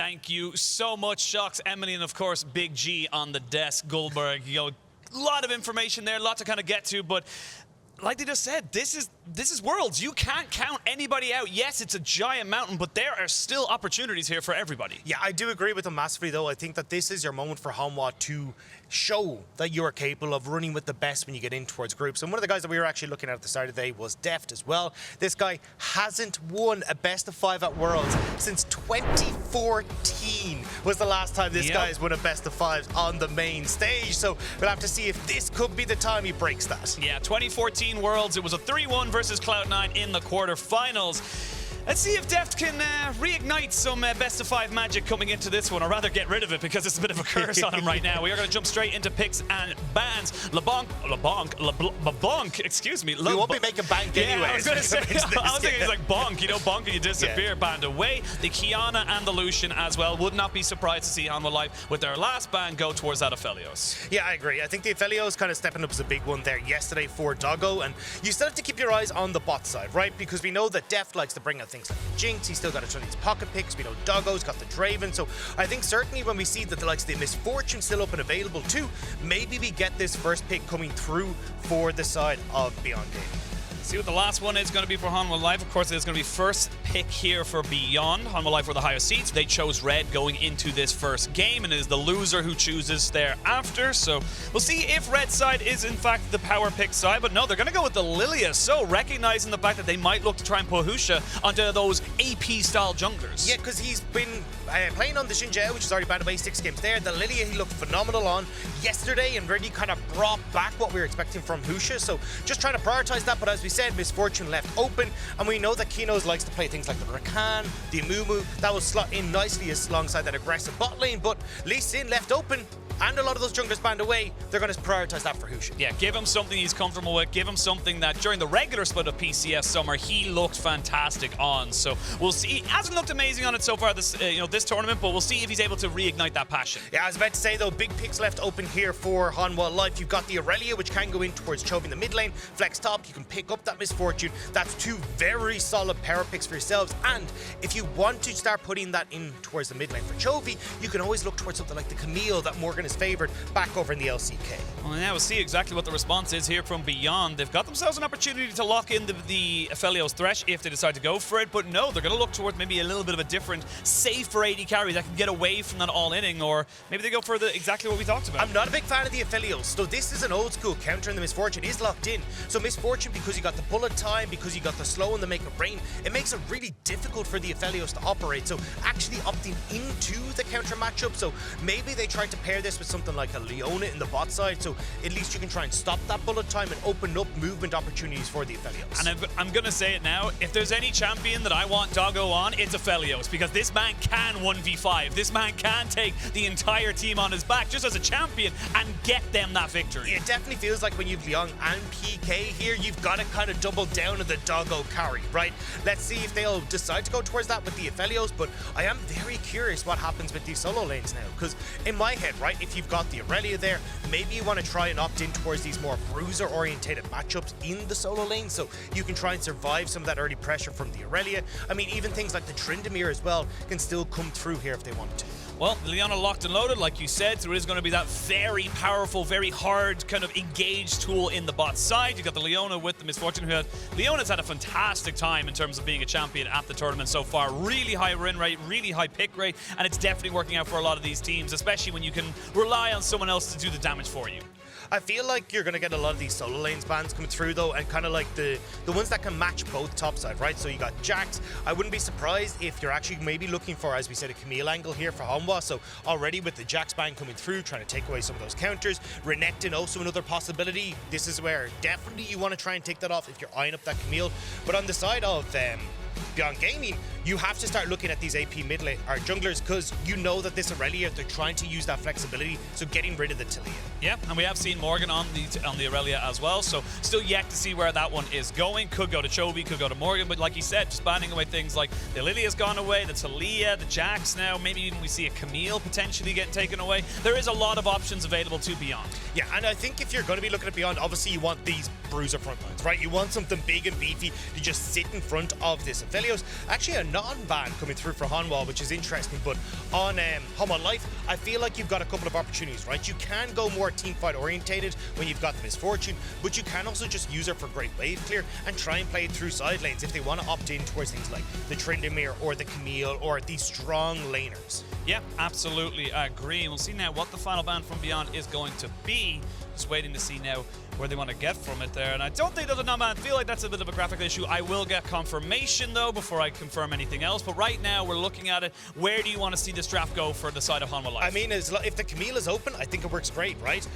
Thank you so much, Shocks, Emily, and of course, Big G on the desk, Goldberg. You know, a lot of information there, a lot to kind of get to, but like they just said, this is Worlds. You can't count anybody out. Yes, it's a giant mountain, but there are still opportunities here for everybody. Yeah, I do agree with them massively, though. I think that this is your moment for Hanwha to show that you are capable of running with the best when you get in towards groups. And one of the guys that we were actually looking at the start of the day was Deft as well. This guy hasn't won a best of 5 at Worlds since 2014 was the last time this guy has won a best of 5 on the main stage. So we'll have to see if this could be the time he breaks that. Yeah, 2014 Worlds, it was a 3-1 versus Cloud9 in the quarterfinals. Let's see if Deft can reignite some best of 5 magic coming into this one, or rather get rid of it, because it's a bit of a curse on him right now. We are going to jump straight into picks and bans. LeBlanc, excuse me. We won't be making bank anyway. I was going to say, I was thinking it's like bonk, you know, bonk and you disappear, banned away. The Kiana and the Lucian as well. Would not be surprised to see Hanwha Life with their last ban go towards that Aphelios. Yeah, I agree. I think the Aphelios kind of stepping up as a big one there yesterday for Doggo, and you still have to keep your eyes on the bot side, right? Because we know that Deft likes to bring out things like Jinx. He's still got a ton of these pocket picks. We know Doggo's got the Draven. So I think certainly when we see that the likes of the Misfortune still up and available too, maybe we get this first pick coming through for the side of Beyond Gaming. See what the last one is going to be for Hanwha Life. Of course, it's going to be first pick here for Beyond. Hanwha Life were the highest seeds. They chose red going into this first game, and it is the loser who chooses thereafter. So we'll see if red side is in fact the power pick side. But no, they're going to go with the Irelia. So recognizing the fact that they might look to try and put Husha onto those AP-style junglers. Yeah, because he's been playing on the Xinjiao, which is already banned away 6 games there. The Irelia he looked phenomenal on yesterday and really kind of brought back what we were expecting from Husha. So just trying to prioritize that. But as we said, Misfortune left open, and we know that Kino likes to play things like the Rakan, the Amumu. That will slot in nicely alongside that aggressive bot lane, but Lee Sin left open, and a lot of those junglers banned away. They're going to prioritize that for Husha. Yeah, give him something he's comfortable with. Give him something that during the regular split of PCS summer, he looked fantastic on. So we'll see. He hasn't looked amazing on it so far this this tournament, but we'll see if he's able to reignite that passion. Yeah, I was about to say, though, big picks left open here for Hanwha Life. You've got the Irelia, which can go in towards Chovy in the mid lane. Flex top, you can pick up that Misfortune. That's 2 very solid power picks for yourselves. And if you want to start putting that in towards the mid lane for Chovy, you can always look towards something like the Camille that Morgan has favored back over in the LCK. Well, now we'll see exactly what the response is here from Beyond. They've got themselves an opportunity to lock in the Aphelios Thresh if they decide to go for it, but no, they're going to look towards maybe a little bit of a different, safer AD carry that can get away from that all-inning, or maybe they go for exactly what we talked about. I'm not a big fan of the Aphelios, so this is an old school counter, and the Misfortune is locked in. So Misfortune, because you got the bullet time, because you got the slow and the make of rain, it makes it really difficult for the Aphelios to operate. So actually opting into the counter matchup, so maybe they try to pair this with something like a Leona in the bot side, so at least you can try and stop that bullet time and open up movement opportunities for the Aphelios. And I'm going to say it now, if there's any champion that I want Doggo on, it's Aphelios, because this man can 1v5. This man can take the entire team on his back just as a champion and get them that victory. It definitely feels like when you've Liang and PK here, you've got to kind of double down on the Doggo carry, right? Let's see if they'll decide to go towards that with the Aphelios, but I am very curious what happens with these solo lanes now, because in my head, right, if you've got the Irelia there, maybe you want to try and opt in towards these more bruiser-orientated matchups in the solo lane, so you can try and survive some of that early pressure from the Irelia. I mean, even things like the Tryndamere as well can still come through here if they want to. Well, Leona locked and loaded, like you said, so it is going to be that very powerful, very hard kind of engaged tool in the bot side. You got the Leona with the Misfortune, Leona's had a fantastic time in terms of being a champion at the tournament so far. Really high win rate, really high pick rate, and it's definitely working out for a lot of these teams, especially when you can rely on someone else to do the damage for you. I feel like you're going to get a lot of these solo lanes bans coming through, though, and kind of like the ones that can match both topside, right? So you got Jax. I wouldn't be surprised if you're actually maybe looking for, as we said, a Camille angle here for Hanwha. So already with the Jax ban coming through, trying to take away some of those counters. Renekton also another possibility. This is where definitely you want to try and take that off if you're eyeing up that Camille. But on the side of Beyond Gaming, you have to start looking at these AP mid lane or junglers, because you know that this Irelia, they're trying to use that flexibility, so getting rid of the Talia. Yeah, and we have seen Morgan on the Irelia as well, so still yet to see where that one is going. Could go to Chovy, could go to Morgan, but like you said, just banning away things like the Lilia's gone away, the Talia, the Jax now, maybe even we see a Camille potentially getting taken away. There is a lot of options available to Beyond. Yeah, and I think if you're going to be looking at Beyond, obviously you want these bruiser front lines, right? You want something big and beefy to just sit in front of this Aphelios. Aphelios. Actually a non-ban coming through for Hanwha, which is interesting, but on Hanwha Life, I feel like you've got a couple of opportunities, right? You can go more teamfight orientated when you've got the misfortune, but you can also just use her for great wave clear and try and play it through side lanes if they want to opt in towards things like the Tryndamere or the Camille or these strong laners. Yep, absolutely agree. We'll see now what the final ban from Beyond is going to be. Just waiting to see now where they want to get from it there. And I don't think there's a non-ban. I feel like that's a bit of a graphical issue. I will get confirmation, though, before I confirm anything else. But right now, we're looking at it. Where do you want to see this draft go for the side of Hanwha Life? I mean, if the Camille is open, I think it works great, right?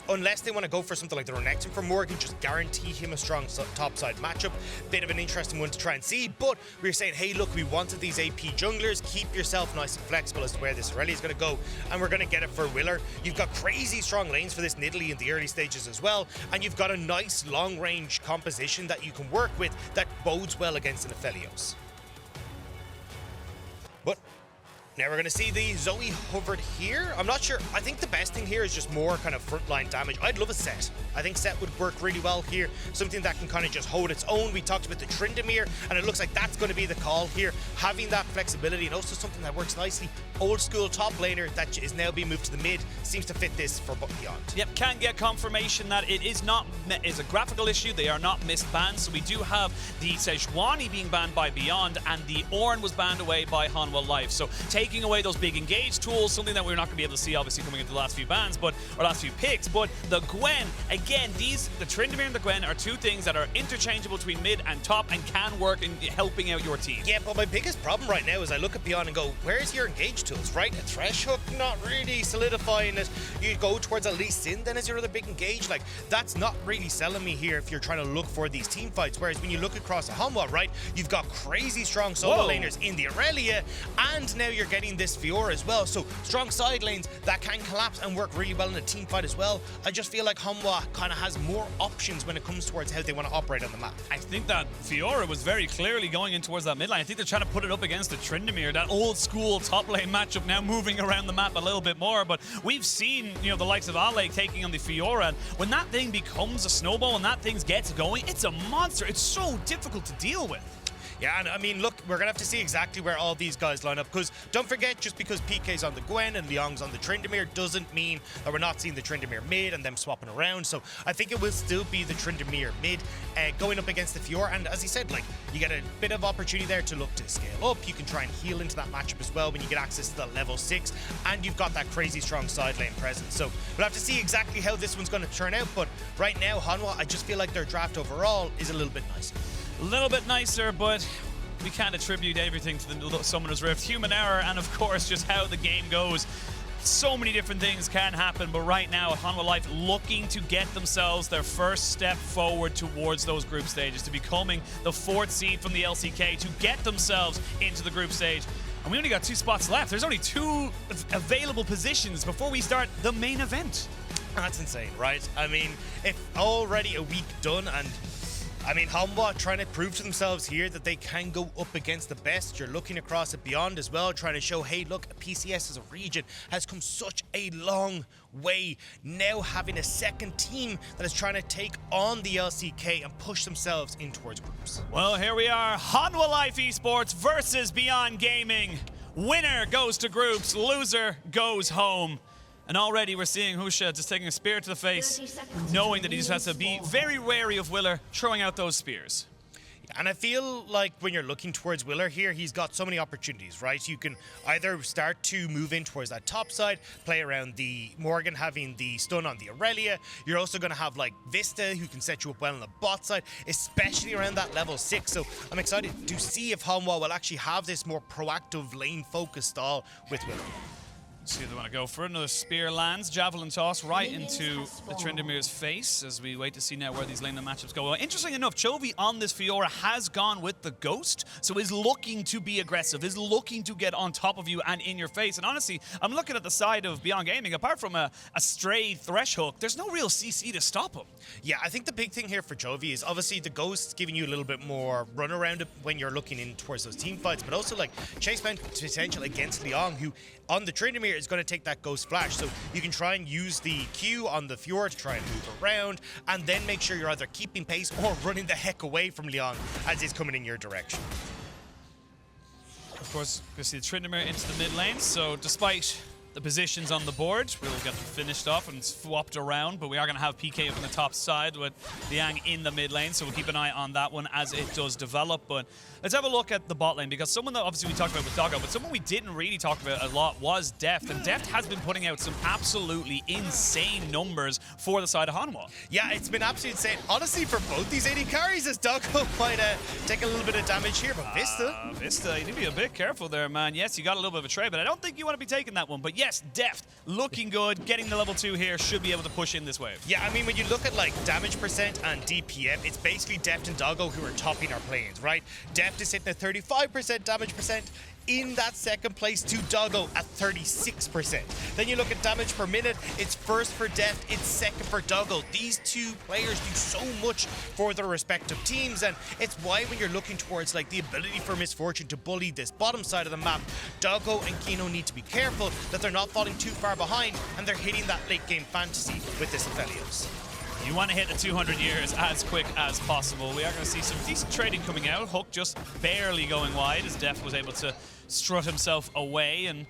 Unless they want to go for something like the Renekton for Morgan, just guarantee him a strong top-side matchup. Bit of an interesting one to try and see. But we're saying, hey, look, we wanted these AP junglers. Keep yourself nice and flexible as to where this Irelia is going to go. And we're going to get it for Willer. You've got crazy strong lanes for this Nidalee in the early stages as well. And you've got a nice long-range composition that you can work with that bodes well against an Aphelios. But now we're going to see the Zoe hovered here. I'm not sure. I think the best thing here is just more kind of frontline damage. I'd love a set. I think set would work really well here. Something that can kind of just hold its own. We talked about the Tryndamere, and it looks like that's going to be the call here. Having that flexibility and also something that works nicely. Old school top laner that is now being moved to the mid seems to fit this for Beyond. Yep, can get confirmation that it is not is a graphical issue. They are not missed bans. So we do have the Sejuani being banned by Beyond, and the Ornn was banned away by Hanwha Life. So taking away those big engage tools, something that we're not going to be able to see obviously coming into the last few bans, or last few picks. But the Gwen, again, the Tryndamere and the Gwen are two things that are interchangeable between mid and top and can work in helping out your team. Yeah, but my biggest problem right now is I look at Beyond and go, where's your engage tools, right? A Thresh hook, not really solidifying it. You go towards at least Sin then as your other big engage. Like, that's not really selling me here if you're trying to look for these team fights. Whereas when you look across a Hanwha, right, you've got crazy strong solo laners in the Irelia, and now you're getting this Fiora as well. So strong side lanes that can collapse and work really well in a team fight as well. I just feel like Hanwha kind of has more options when it comes towards how they want to operate on the map. I think that Fiora was very clearly going in towards that mid lane. I think they're trying to put it up against the Tryndamere, that old school top lane matchup, now moving around the map a little bit more. But we've seen, you know, the likes of Ale taking on the Fiora, and when that thing becomes a snowball and that thing gets going, it's a monster. It's so difficult to deal with. Yeah, and I mean, look, we're going to have to see exactly where all these guys line up, because don't forget, just because PK's on the Gwen and Liang's on the Tryndamere doesn't mean that we're not seeing the Tryndamere mid and them swapping around. So I think it will still be the Tryndamere mid going up against the Fiora. And as he said, like, you get a bit of opportunity there to look to scale up. You can try and heal into that matchup as well when you get access to that level 6, and you've got that crazy strong side lane presence. So we'll have to see exactly how this one's going to turn out. But right now, Hanwha, I just feel like their draft overall is a little bit nicer. A little bit nicer, but we can't attribute everything to the Summoner's Rift. Human error, and of course, just how the game goes. So many different things can happen, but right now, Hanwha Life looking to get themselves their first step forward towards those group stages, to becoming the 4th seed from the LCK, to get themselves into the group stage. And we only got 2 spots left. There's only 2 available positions before we start the main event. That's insane, right? I mean, if already a week done, and I mean, Hanwha trying to prove to themselves here that they can go up against the best. You're looking across at Beyond as well, trying to show, hey, look, PCS as a region has come such a long way. Now having a second team that is trying to take on the LCK and push themselves in towards groups. Well, here we are. Hanwha Life Esports versus Beyond Gaming. Winner goes to groups, loser goes home. And already we're seeing Husha just taking a spear to the face, knowing that he just has to be very wary of Willer throwing out those spears. And I feel like when you're looking towards Willer here, he's got so many opportunities, right? You can either start to move in towards that top side, play around the Morgan having the stun on the Irelia. You're also going to have like Vsta, who can set you up well on the bot side, especially around that level 6. So I'm excited to see if Hanwha will actually have this more proactive lane-focused style with Willer. See if they want to go for it. Another spear lands. Javelin toss right into the Tryndamere's face as we wait to see now where these lane matchups go. Well, interesting enough, Chovy on this Fiora has gone with the Ghost, so is looking to be aggressive, is looking to get on top of you and in your face. And honestly, I'm looking at the side of Beyond Gaming. Apart from a stray Thresh hook, there's no real CC to stop him. Yeah, I think the big thing here for Chovy is obviously the Ghost giving you a little bit more run around it when you're looking in towards those team fights, but also like chase potential against Liang, who on the Tryndamere is going to take that Ghost Flash. So you can try and use the Q on the Fiora to try and move around, and then make sure you're either keeping pace or running the heck away from Liang as he's coming in your direction. Of course, we see the Tryndamere into the mid lane, so despite the positions on the board, we'll get them finished off and swapped around, but we are going to have PK up on the top side with Liang in the mid lane, so we'll keep an eye on that one as it does develop. But let's have a look at the bot lane, because someone that obviously we talked about with Doggo, but someone we didn't really talk about a lot was Deft, and Deft has been putting out some absolutely insane numbers for the side of Hanwha. Yeah, it's been absolutely insane. Honestly, for both these AD carries, as Doggo might take a little bit of damage here, but Vsta. Vsta, you need to be a bit careful there, man. Yes, you got a little bit of a trade, but I don't think you want to be taking that one. But yes, Deft, looking good, getting the level 2 here, should be able to push in this wave. Yeah, I mean, when you look at like damage percent and DPM, it's basically Deft and Doggo who are topping our planes, right? Deft is hitting at 35% damage percent. In that second place to Doggo at 36%. Then you look at damage per minute, it's first for Deft, it's second for Doggo. These two players do so much for their respective teams, and it's why when you're looking towards like the ability for Misfortune to bully this bottom side of the map, Doggo and Kino need to be careful that they're not falling too far behind and they're hitting that late game fantasy with this Aphelios. You want to hit the 200 years as quick as possible. We are going to see some decent trading coming out. Hook just barely going wide as Deft was able to strut himself away. And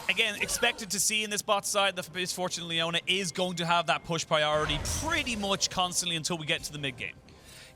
again, expected to see in this bot side, the Misfortune Leona is going to have that push priority pretty much constantly until we get to the mid game.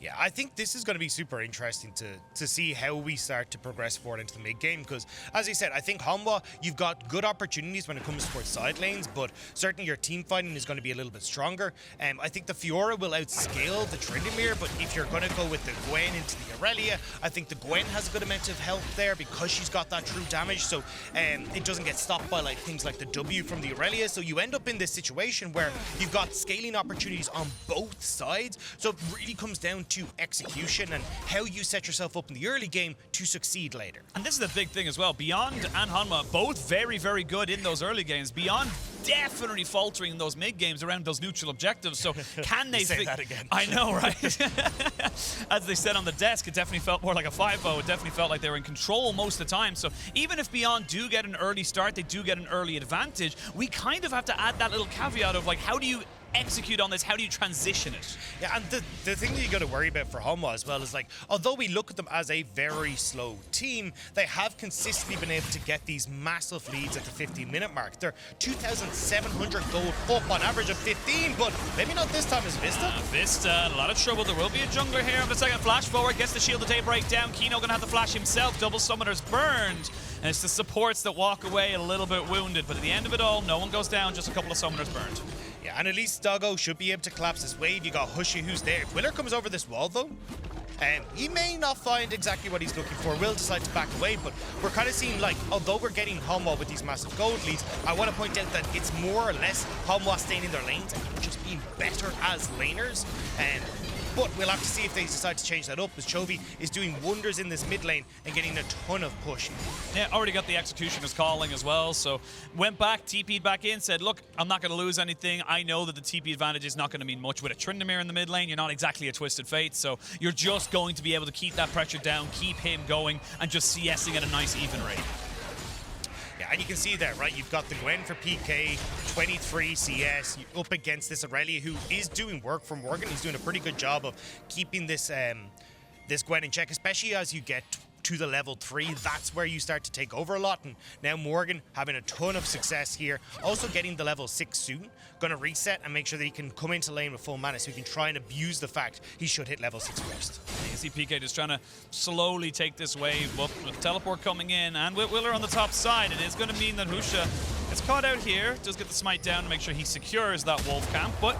Yeah, I think this is going to be super interesting to see how we start to progress forward into the mid game, because as I said, I think Hanwha, you've got good opportunities when it comes towards side lanes, but certainly your team fighting is going to be a little bit stronger. I think the Fiora will outscale the Tryndamere, but if you're going to go with the Gwen into the Irelia, I think the Gwen has a good amount of health there because she's got that true damage, so it doesn't get stopped by like things like the W from the Irelia, so you end up in this situation where you've got scaling opportunities on both sides, so it really comes down to execution and how you set yourself up in the early game to succeed later. And this is the big thing as well. Beyond and Hanwha, both very, very good in those early games. Beyond definitely faltering in those mid games around those neutral objectives. So can they say that again? I know, right? As they said on the desk, it definitely felt more like a 5-0. It definitely felt like they were in control most of the time. So even if Beyond do get an early start, they do get an early advantage, we kind of have to add that little caveat of like, how do you execute on this? How do you transition it? Yeah, and the thing that you got to worry about for Hanwha as well is like, although we look at them as a very slow team, they have consistently been able to get these massive leads at the 15-minute mark. They're 2,700 gold up on average of 15, but maybe not this time as Vsta. Vsta, a lot of trouble. There will be a jungler here. The second flash forward gets the shield of day breakdown. Kino gonna have the flash himself. Double summoners burned. And it's the supports that walk away a little bit wounded, but at the end of it all, no one goes down, just a couple of summoners burned. Yeah, and at least Doggo should be able to collapse this wave. You got Husha who's there. If Willer comes over this wall though, he may not find exactly what he's looking for. Will decide to back away, but we're kind of seeing like, although we're getting Hanwha with these massive gold leads, I want to point out that it's more or less Hanwha staying in their lanes and just being better as laners. But we'll have to see if they decide to change that up, as Chovy is doing wonders in this mid lane and getting a ton of push. Yeah, already got the Executioner's calling as well, so went back, TP'd back in, said, look, I'm not going to lose anything. I know that the TP advantage is not going to mean much. With a Tryndamere in the mid lane, you're not exactly a Twisted Fate, so you're just going to be able to keep that pressure down, keep him going, and just CSing at a nice even rate. Yeah, and you can see that, right? You've got the Gwen for PK, 23 CS, up against this Irelia, who is doing work for Morgan. He's doing a pretty good job of keeping this this Gwen in check, especially as you get to the level 3. That's where you start to take over a lot, and now Morgan having a ton of success here. Also getting the level 6 soon. Gonna reset and make sure that he can come into lane with full mana so he can try and abuse the fact he should hit level 6 first. You see PK just trying to slowly take this wave up with teleport coming in, and with Willer on the top side, it is going to mean that Husha is caught out here, does get the smite down to make sure he secures that wolf camp, but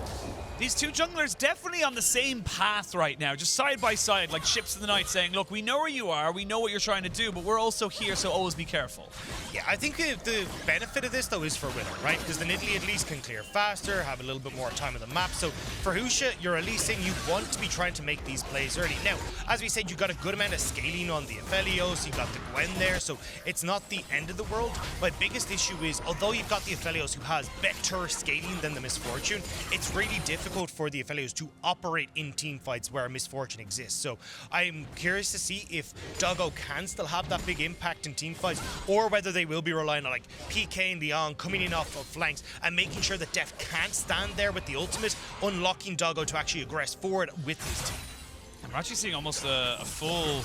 these two junglers definitely on the same path right now, just side by side, like ships in the night, saying, look, we know where you are, we know what you're trying to do, but we're also here, so always be careful. Yeah, I think the benefit of this, though, is for Willer, right? Because the Nidalee at least can clear faster, have a little bit more time on the map. So for Husha, you're at least saying you want to be trying to make these plays early. Now, as we said, you got a good amount of scaling on the Aphelios, you got the Gwen there, so it's not the end of the world. My biggest issue is, although you've got the Aphelios who has better scaling than the Misfortune, it's really difficult for the Aphelios to operate in team fights where a Misfortune exists. So I'm curious to see if Doggo can still have that big impact in team fights, or whether they will be relying on like PK and Liang coming in off of flanks and making sure that Deft can't stand there with the ultimate, unlocking Doggo to actually aggress forward with his team. We're actually seeing almost a full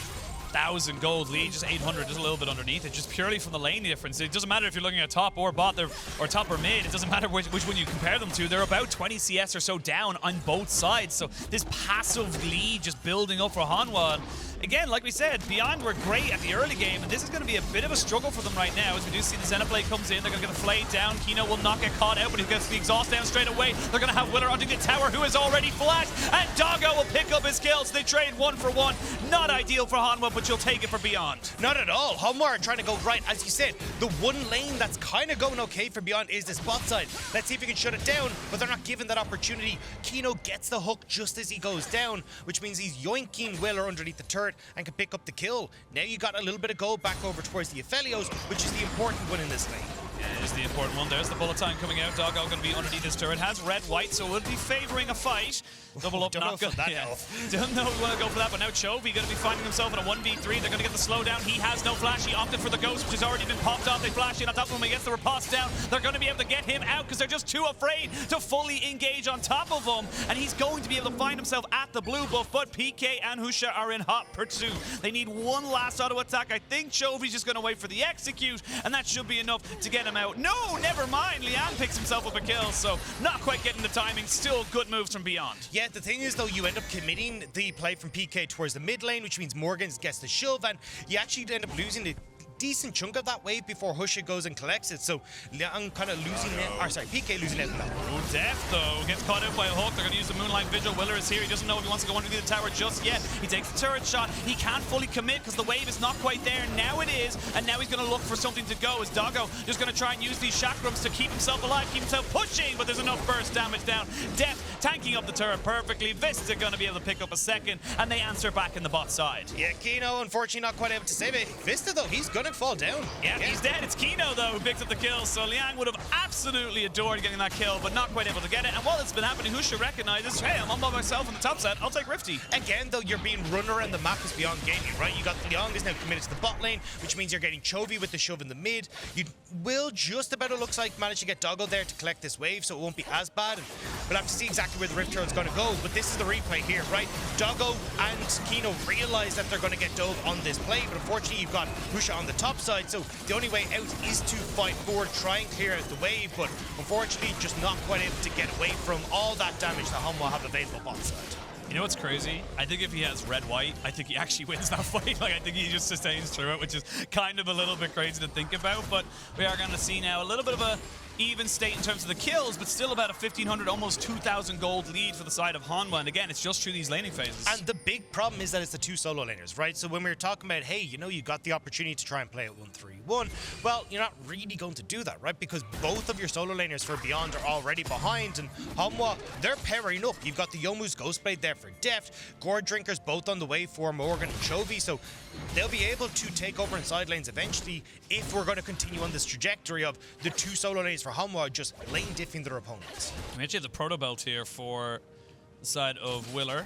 1,000 gold lead, just 800, just a little bit underneath it, just purely from the lane difference. It doesn't matter if you're looking at top or bot, or top or mid. It doesn't matter which one you compare them to. They're about 20 CS or so down on both sides. So this passive lead just building up for Hanwha. Again, like we said, Beyond were great at the early game, and this is going to be a bit of a struggle for them right now. As we do see the Xenoblade comes in, they're going to get the Flay down. Kino will not get caught out, but he gets the exhaust down straight away. They're going to have Willer onto the tower, who is already flashed, and Doggo will pick up his kills. They trade 1 for 1. Not ideal for Hanwha, but you'll take it for Beyond. Not at all. Hanwha are trying to go right. As you said, the one lane that's kind of going okay for Beyond is this bot side. Let's see if we can shut it down, but they're not given that opportunity. Kino gets the hook just as he goes down, which means he's yoinking Willer underneath the turret and can pick up the kill. Now you got a little bit of gold back over towards the Aphelios, which is the important one in this lane. Yeah, it is the important one. There's the bullet time coming out. Doggo going to be underneath this turret. Has red, white, so will be favoring a fight. Double up, not good. Don't know if we want to go for that, but now Chovy going to be finding himself in a 1v3. They're going to get the slowdown. He has no flash. He opted for the ghost, which has already been popped off. They flash in on top of him. He gets the riposte down. They're going to be able to get him out because they're just too afraid to fully engage on top of him. And he's going to be able to find himself at the blue buff, but PK and Husha are in hot pursuit. They need one last auto attack. I think Chovy's just going to wait for the execute, and that should be enough to get him out. No, never mind. Liang picks himself up a kill, so not quite getting the timing. Still good moves from Beyond. Yeah, the thing is, though, you end up committing the play from PK towards the mid lane, which means Morgan gets the shove, and you actually end up losing the decent chunk of that wave before Husha goes and collects it. So Liang kind of losing it, or sorry, PK losing it. Deft though gets caught out by a hook. They're going to use the Moonlight Vigil. Willer is here. He doesn't know if he wants to go underneath the tower just yet. He takes the turret shot. He can't fully commit because the wave is not quite there. Now it is, and now he's going to look for something to go. As Doggo just going to try and use these chakrams to keep himself alive, keep himself pushing, but there's enough burst damage down. Deft tanking up the turret perfectly. Vsta going to be able to pick up a second, and they answer back in the bot side. Yeah, Kino unfortunately not quite able to save it. Vsta though, he's going to fall down. Yeah, he's dead. It's Kino, though, who picks up the kill. So Liang would have absolutely adored getting that kill, but not quite able to get it. And while it's been happening, Husha recognizes, hey, I'm all by myself on the top side. I'll take Rifty. Again, though, you're being run around the map as Beyond Gaming, right? You got Liang is now committed to the bot lane, which means you're getting Chovy with the shove in the mid. You will just about, it looks like, manage to get Doggo there to collect this wave, so it won't be as bad. We'll have to see exactly where the Rift Turret's going to go, but this is the replay here, right? Doggo and Kino realize that they're going to get dove on this play, but unfortunately, you've got Husha on the top side, so the only way out is to fight forward, try and clear out the wave, but unfortunately just not quite able to get away from all that damage that Hanwha have available bot side. You know what's crazy? I think if he has red-white, I think he actually wins that fight. Like, I think he just sustains through it, which is kind of a little bit crazy to think about, but we are going to see now a little bit of a even state in terms of the kills, but still about a 1,500, almost 2,000 gold lead for the side of Hanwha. And again, it's just through these laning phases. And the big problem is that it's the two solo laners, right? So when we were talking about, hey, you know, you got the opportunity to try and play it 1-3-1, well, you're not really going to do that, right? Because both of your solo laners for Beyond are already behind, and Hanwha, they're powering up. You've got the Youmuu's Ghostblade there for Deft, Gourd Drinkers both on the way for Morgan and Chovy, so they'll be able to take over in side lanes eventually if we're going to continue on this trajectory of the two solo lanes for Hanwha just lane diffing their opponents. We actually have the Proto Belt here for the side of Willer,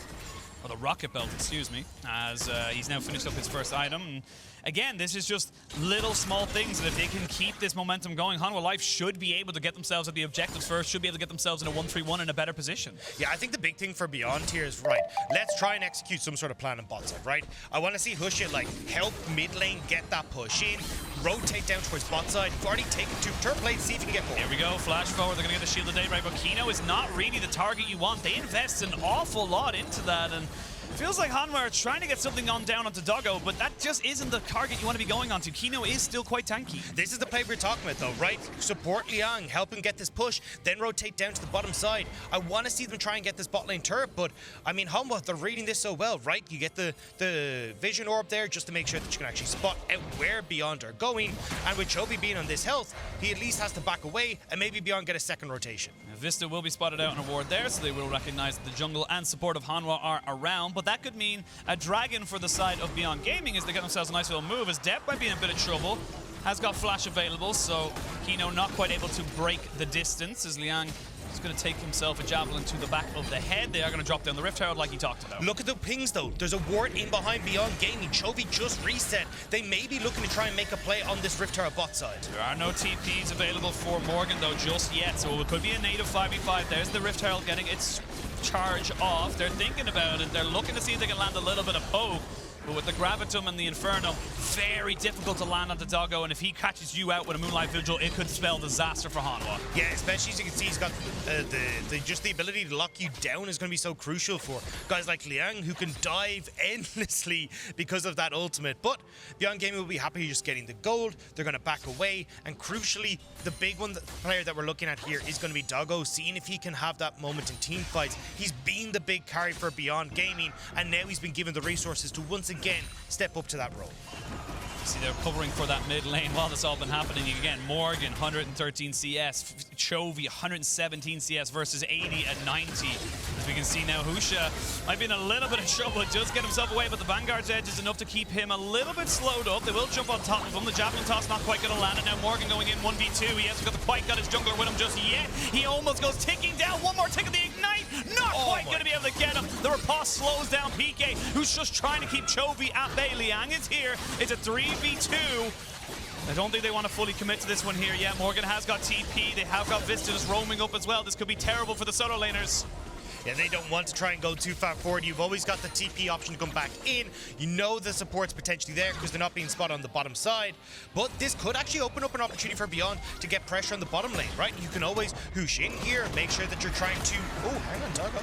or the Rocket Belt, excuse me, as he's now finished up his first item. And again, this is just little small things that if they can keep this momentum going, Hanwha Life should be able to get themselves at the objectives first, should be able to get themselves in a 1-3-1 in a better position. Yeah, I think the big thing for Beyond here is, right, let's try and execute some sort of plan on bot side, right? I want to see Husha, like, help mid lane get that push in, rotate down towards bot side. You've already taken two turret plates, see if you can get more. Here we go, flash forward, they're going to get the shield of day, right? But Kino is not really the target you want. They invest an awful lot into that, and it feels like Hanwha are trying to get something on down onto Doggo, but that just isn't the target you want to be going onto. Kino is still quite tanky. This is the play we're talking about, though, right? Support Liang, help him get this push, then rotate down to the bottom side. I want to see them try and get this bot lane turret, but, I mean, Hanwha, they're reading this so well, right? You get the vision orb there just to make sure that you can actually spot out where Beyond are going, and with Chovy being on this health, he at least has to back away and maybe Beyond get a second rotation. Vsta will be spotted out in a ward there, so they will recognize that the jungle and support of Hanwha are around, but that could mean a dragon for the side of Beyond Gaming as they get themselves a nice little move, as Deft might be in a bit of trouble. Has got flash available, so Kino not quite able to break the distance as Liang is going to take himself a javelin to the back of the head. They are going to drop down the Rift Herald like he talked about. Look at the pings, though. There's a ward in behind Beyond Gaming. Chovy just reset. They may be looking to try and make a play on this Rift Herald bot side. There are no TPs available for Morgan, though, just yet, so it could be a native 5v5. There's the Rift Herald getting its charge off. They're thinking about it. They're looking to see if they can land a little bit of poke. But with the Gravitum and the Inferno, very difficult to land on the Doggo, and if he catches you out with a Moonlight Vigil, it could spell disaster for Hanwha. Yeah, especially as you can see, he's got just the ability to lock you down is going to be so crucial for guys like Liang, who can dive endlessly because of that ultimate. But Beyond Gaming will be happy just getting the gold. They're going to back away, and crucially, the big one player that we're looking at here is going to be Doggo, seeing if he can have that moment in team fights. He's been the big carry for Beyond Gaming, and now he's been given the resources to once again step up to that role. See, they're covering for that mid lane while this all been happening. Again, Morgan, 113 CS. Chovy, 117 CS versus 80 at 90. As we can see now, Husha might be in a little bit of trouble. Just get himself away, but the Vanguard's edge is enough to keep him a little bit slowed up. They will jump on top of him. The Javelin Toss not quite going to land. And now Morgan going in 1v2. He hasn't quite got his jungler with him just yet. He almost goes ticking down. One more tick of the Ignite. Not quite going to be able to get him. The riposte slows down PK, who's just trying to keep Chovy at bay. Liang is here. It's a 3v2. I don't think they want to fully commit to this one here yet. Morgan has got TP. They have got Vsta just roaming up as well. This could be terrible for the solo laners. Yeah, they don't want to try and go too far forward. You've always got the TP option to come back in. You know the support's potentially there because they're not being spotted on the bottom side. But this could actually open up an opportunity for Beyond to get pressure on the bottom lane, right? You can always Hush in here, make sure that you're trying to... Oh, hang on, Doggo.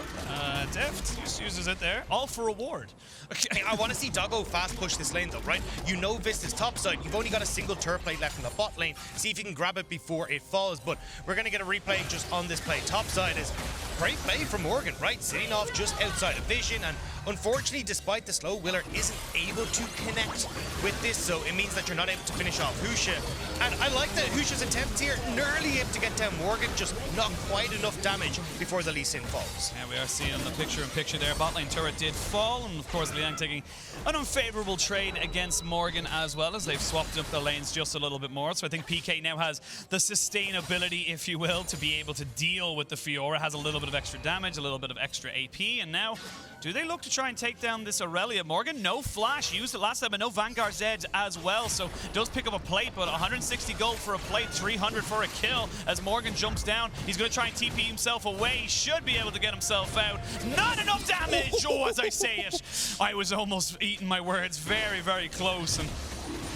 Deft just uses it there. All for reward. Okay, I want to see Doggo fast push this lane though, right? You know Vista's top side. You've only got a single turret plate left in the bot lane. See if you can grab it before it falls. But we're going to get a replay just on this play. Top side is great play from Morgan, right? Sitting off just outside of vision, and unfortunately, despite the slow, Willer isn't able to connect with this, so it means that you're not able to finish off Husha. And I like that Husha's attempt here, nearly able to get down Morgan, just not quite enough damage before the Lee Sin falls. Yeah, we are seeing the picture-in-picture there. Bot lane turret did fall, and of course, Liang taking an unfavorable trade against Morgan as well, as they've swapped up the lanes just a little bit more. So I think PK now has the sustainability, if you will, to be able to deal with the Fiora. Has a little bit of extra damage, a little bit of extra AP, and now do they look to try and take down this Irelia? Morgan, no flash, used it last time, but no Vanguard's edge as well, so does pick up a plate, but 160 gold for a plate, 300 for a kill. As Morgan jumps down, he's going to try and TP himself away. He should be able to get himself out. Not enough damage, oh, as I say it. I was almost eating my words, very, very close. And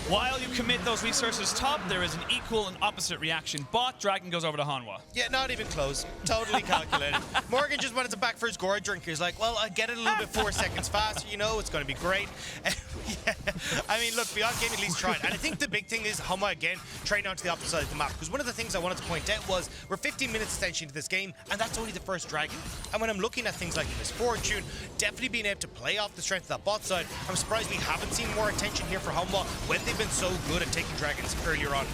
while you commit those resources top, there is an equal and opposite reaction. Bot, Dragon goes over to Hanwha. Yeah, not even close. Totally calculated. Morgan just wanted to back for his gore drink. He's like, well, I'll get it a little bit 4 seconds faster, you know, it's going to be great. Yeah, I mean, look, Beyond Gaming at least tried. And I think the big thing is Hanwha, again, trading onto the opposite side of the map. Because one of the things I wanted to point out was we're 15 minutes essentially into this game, and that's only the first Dragon. And when I'm looking at things like Misfortune, definitely being able to play off the strength of that bot side, I'm surprised we haven't seen more attention here for Hanwha when they've been so good at taking dragons earlier on.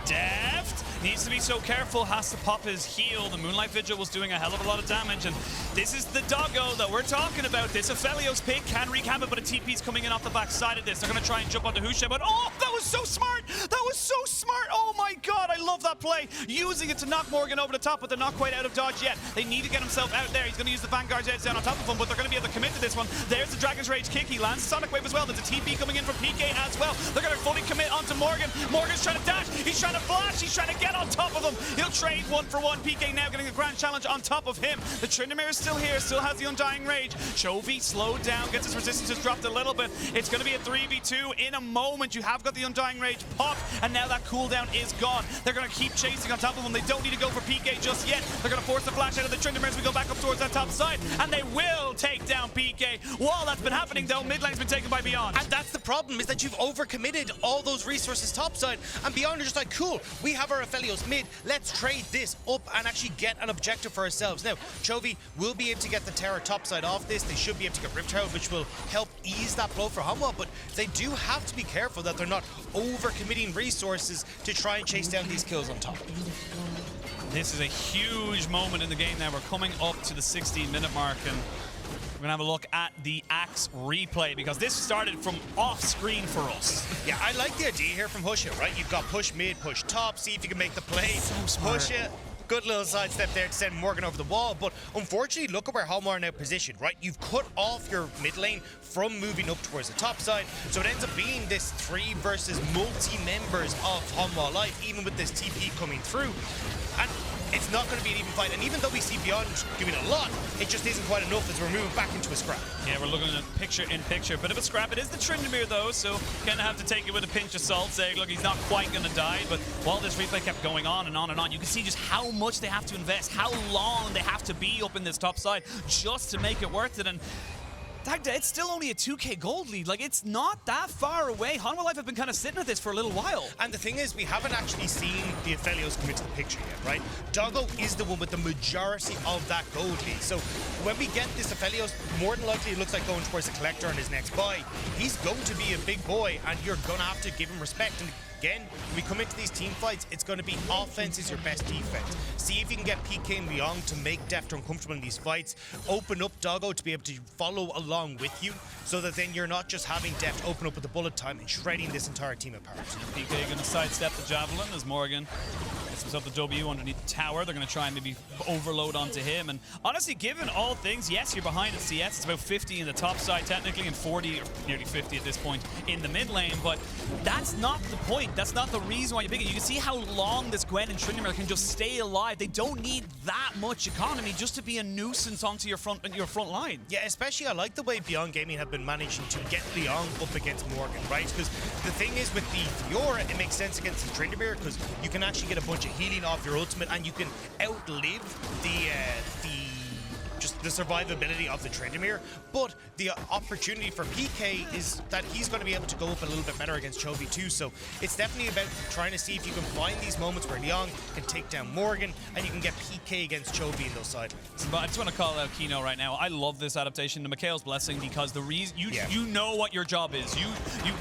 Deft needs to be so careful, has to pop his heal. The Moonlight Vigil was doing a hell of a lot of damage, and this is the Doggo that we're talking about. This Aphelios pick can wreak havoc, but a TP's coming in off the back side of this. They're going to try and jump onto Husha, but oh, that was so smart! That was so smart! Oh my god, I love that play! Using it to knock Morgan over the top, but they're not quite out of dodge yet. They need to get himself out there. He's going to use the Vanguard's edge down on top of him, but they're going to be able to commit to this one. There's the Dragon's Rage kick. He lands Sonic Wave as well. There's a TP coming in from PK as well. They're going to fully commit onto Morgan. Morgan's trying to dash. He's trying to flash. He's trying to get on top of him. He'll trade 1-for-1. PK now getting a grand challenge on top of him. The Tryndamere is still here. Still has the Undying Rage. Chovy slowed down. Gets his resistance dropped a little bit. It's going to be a 3v2 in a moment. You have got the Undying Rage pop, and now that cooldown is gone. They're going to keep chasing on top of him. They don't need to go for PK just yet. They're going to force the flash out of the Tryndamere as we go back up towards that top side, and they will take down PK. While that's been happening, though, mid lane's been taken by Beyond. And that's the problem, is that you've overcommitted all those resources topside, and Beyond are just like, cool, we have our Aphelios mid, let's trade this up and actually get an objective for ourselves. Now, Chovy will be able to get the Terror topside off this. They should be able to get Rift Herald, which will help ease that blow for Hanwha, but they do have to be careful that they're not overcommitting resources to try and chase down these kills on top. This is a huge moment in the game now. We're coming up to the 16-minute mark, and we're gonna have a look at the Axe replay because this started from off screen for us. Yeah, I like the idea here from Husha, right? You've got push mid, push top, see if you can make the play. So smart. Husha, good little sidestep there to send Morgan over the wall, but unfortunately, look at where Hanwha are now positioned, right? You've cut off your mid lane from moving up towards the top side, so it ends up being this 3 versus multi-members of Hanwha Life, even with this TP coming through. And it's not going to be an even fight. And even though we see Beyond doing a lot, it just isn't quite enough as we're moving back into a scrap. Yeah, we're looking at picture-in-picture. Bit of a scrap. It is the Tryndamere, though, so kind of have to take it with a pinch of salt, saying, look, he's not quite going to die. But while this replay kept going on and on and on, you can see just how much they have to invest, how long they have to be up in this top side just to make it worth it. And it's still only a 2k gold lead. Like, it's not that far away. Hanwha Life have been kind of sitting at this for a little while. And the thing is, we haven't actually seen the Aphelios come into the picture yet, right? Doggo is the one with the majority of that gold lead. So when we get this Aphelios, more than likely it looks like going towards the Collector on his next buy. He's going to be a big boy, and you're going to have to give him respect. And again, when we come into these team fights, it's going to be offense is your best defense. See if you can get PK and Liang to make Deft uncomfortable in these fights. Open up Doggo to be able to follow along with you, so that then you're not just having Deft open up with the bullet time and shredding this entire team apart. PK going to sidestep the Javelin as Morgan gets himself the W underneath the tower. They're going to try and maybe overload onto him. And honestly, given all things, yes, you're behind at CS. It's about 50 in the top side technically, and 40 or nearly 50 at this point in the mid lane. But that's not the point. That's not the reason why you're picking. You can see how long this Gwen and Tryndamere can just stay alive. They don't need that much economy just to be a nuisance onto your front line. Yeah, especially I like the way Beyond Gaming have been managing to get Liang up against Morgan, right? Because the thing is, with the Fiora, it makes sense against the Tryndamere because you can actually get a bunch of healing off your ultimate, and you can outlive just the survivability of the Tryndamere. But the opportunity for PK is that he's going to be able to go up a little bit better against Chovy too. So it's definitely about trying to see if you can find these moments where Liang can take down Morgan and you can get PK against Chovy in those side lanes. But I just want to call out Kino right now. I love this adaptation to Mikhail's Blessing because the reason you know what your job is. You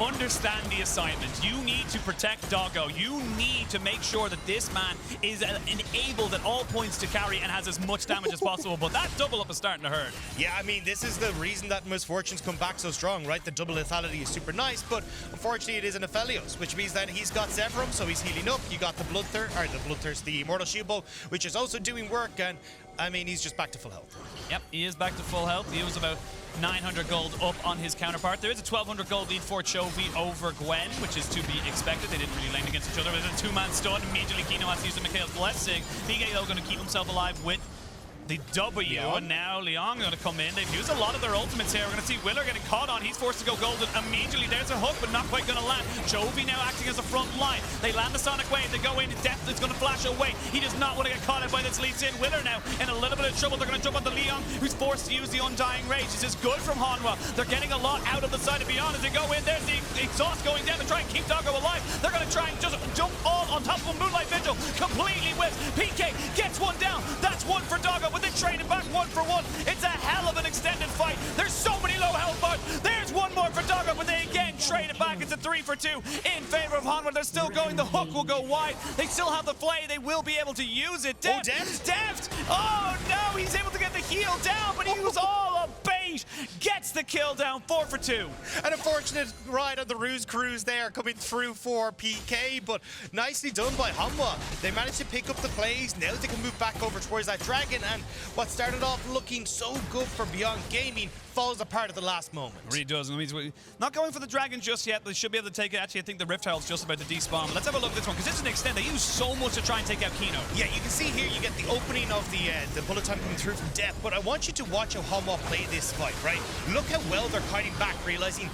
understand the assignment. You need to protect Doggo. You need to make sure that this man is enabled at all points to carry and has as much damage as possible. But that double up is starting to hurt. Yeah, I mean, this is the reason that Misfortunes come back so strong, right? The double lethality is super nice, but unfortunately it is an Aphelios, which means that he's got Zephyrum, so he's healing up. You got the Bloodthirst, the Immortal Shield Bow, which is also doing work, and I mean, he's just back to full health. Yep, he is back to full health. He was about 900 gold up on his counterpart. There is a 1200 gold lead for Chovy over Gwen, which is to be expected. They didn't really lane against each other. It was a two-man stun. Immediately Kino has to use the Mikhail's Blessing. PK, though, going to keep himself alive with the W, and now Liang going to come in. They've used a lot of their ultimates here. We're going to see Willer getting caught on. He's forced to go golden immediately. There's a hook, but not quite going to land. Chovy now acting as a front line. They land the Sonic Wave. They go in. Deft is going to flash away. He does not want to get caught out by this leads in. Willer now in a little bit of trouble. They're going to jump on the Liang, who's forced to use the Undying Rage. This is good from Hanwha. They're getting a lot out of the side of Beyond as they go in. There's the exhaust going down to try and keep Doggo alive. They're going to try and just jump all on top of a Moonlight Vigil. Completely whiffs. PK gets one down. That's one for Doggo, but they trade it back one for one. It's a hell of an extended fight. There's so many low health bars. There's one more for Doggo, but they again trade it back. It's a 3 for 2 in favor of Hanwha. They're still going. The hook will go wide. They still have the flay. They will be able to use it. Deft! Oh no, he's able to get the heal down, but he was all a bait. Gets the kill down, 4 for 2. An unfortunate ride on the Ruse Cruise there coming through for PK, but nicely done by Hanwha. They managed to pick up the plays. Now they can move back over towards that dragon, and what started off looking so good for Beyond Gaming falls apart at the last moment. It really does. It means we're not going for the dragon just yet. They should be able to take it. Actually, I think the Rift Tile's just about to despawn. But let's have a look at this one, because this is an extend. They use so much to try and take out Kino. Yeah, you can see here you get the opening of the bullet time coming through from Deft, but I want you to watch how Hanwha play this fight, right? Look how well they're kiting back, realizing